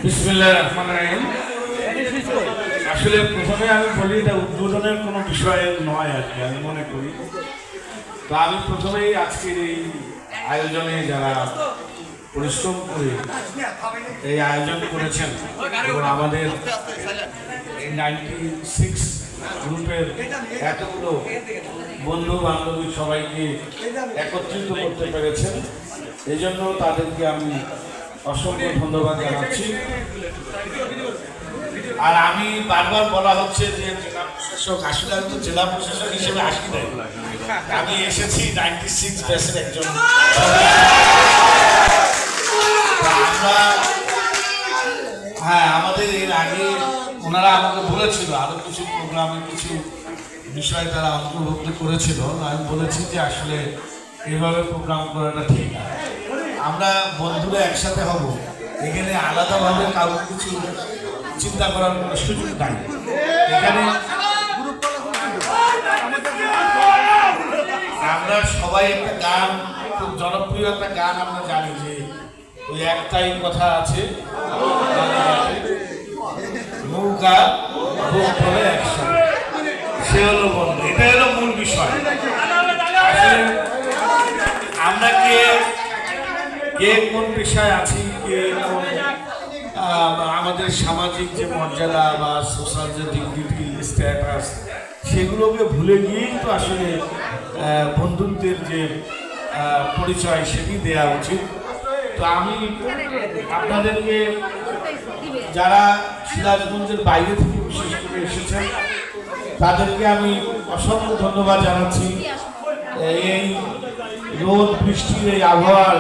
বিসমিল্লাহির রহমানির রহিম। আসলে প্রথমে আমি বলি এটা উদ্বোধনের কোনো বিষয় নয় আর কি, আমি মনে করি। তো আমি প্রথমেই আজকের এই আয়োজনে যারা পরিশ্রম করে এই আয়োজন করেছেন এবং আমাদের এই 96 গ্রুপের এতগুলো বন্ধু বান্ধবী সবাইকে একত্রিত করতে পেরেছেন, এই জন্য তাদেরকে আমি অসংখ্য ধন্যবাদ জানাচ্ছি। আর আমি বারবার বলা হচ্ছে যে জেলা প্রশাসক, আসলে আমি তো জেলা প্রশাসক হিসেবে আসি নাই, আমি এসেছি 96 ব্যাচের একজন। আমরা আমাদের এর আগে ওনারা আমাকে বলেছিল আরো কিছু প্রোগ্রামে কিছু বিষয় তারা অন্তর্ভুক্ত করেছিল। আমি বলেছি যে আসলে এভাবে প্রোগ্রাম করাটা ঠিক না, আমরা বন্ধুরা একসাথে হব, এখানে আলাদাভাবে কারো কিছু চিন্তা করার কোনো সুযোগ নাই। এখানে আমরা সবাই একটা গান, খুব জনপ্রিয় একটা গান আমরা জানি যে ওই একটাই কথা আছে, নৌকা বলে একসাথে, সে হলো বন্ধু। এটা হলো মূল বিষয়। আমরা কে কোন পেশায় আছি, কে কোন আমাদের সামাজিক যে মর্যাদা বা সোশ্যাল যে ডিগনিটি স্ট্যাটাস, সেগুলোকে ভুলে গিয়েই তো আসলে বন্ধুত্বের যে পরিচয় সেটি দেওয়া উচিত। তো আমি আপনাদেরকে, যারা সিরাজগঞ্জের বাইরে থেকে বিশেষ করে এসেছেন, তাদেরকে আমি অসংখ্য ধন্যবাদ জানাচ্ছি। এই রোদ বৃষ্টির এই আবহাওয়ার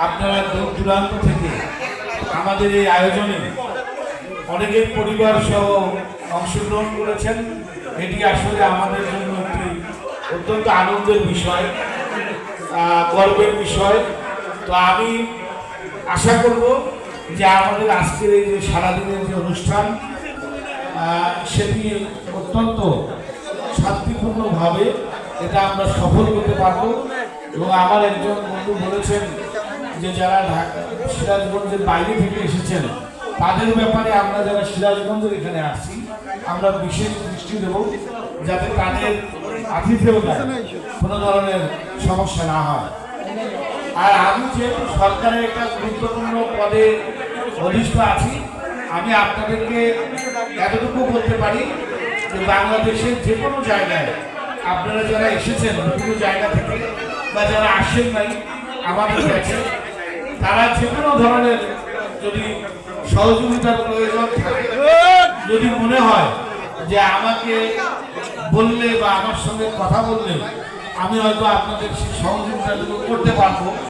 আপনারা দূর দূরান্ত থেকে আমাদের এই আয়োজনে অনেকের পরিবার সহ অংশগ্রহণ করেছেন। এটি আসলে আমাদের জন্য একটি অত্যন্ত আনন্দের বিষয়, গর্বের বিষয়। তো আমি আশা করব যে আমাদের আজকের এই যে সারাদিনের যে অনুষ্ঠান, সেটি অত্যন্ত শান্তিপূর্ণভাবে এটা আমরা সফল করতে পারবো। এবং আমার একজন বন্ধু বলেছেন যে যারা সিরাজগঞ্জের বাইরে থেকে এসেছেন, তাদের ব্যাপারে আমরা যারা সিরাজগঞ্জের এখানে আসছি, আমরা বিশেষ দৃষ্টি দেব যাতে তাদের আতিথেয়তায় কোনো ধরনের সমস্যা না হয়। আর আমি যেহেতু সরকারের একটা গুরুত্বপূর্ণ পদে অধিষ্ঠ আছি, আমি আপনাদেরকে এতটুকু বলতে পারি যে বাংলাদেশের যে কোনো জায়গায় আপনারা যারা এসেছেন বিভিন্ন জায়গা থেকে বা যারা আসেন নাই আমাদের কাছে, তারা যে কোনো ধরনের যদি সহযোগিতার প্রয়োজন থাকে, যদি মনে হয় যে আমাকে বললে বা আমার সঙ্গে কথা বললে আমি হয়তো আপনাদের সেই সহযোগিতা করতে পারবো,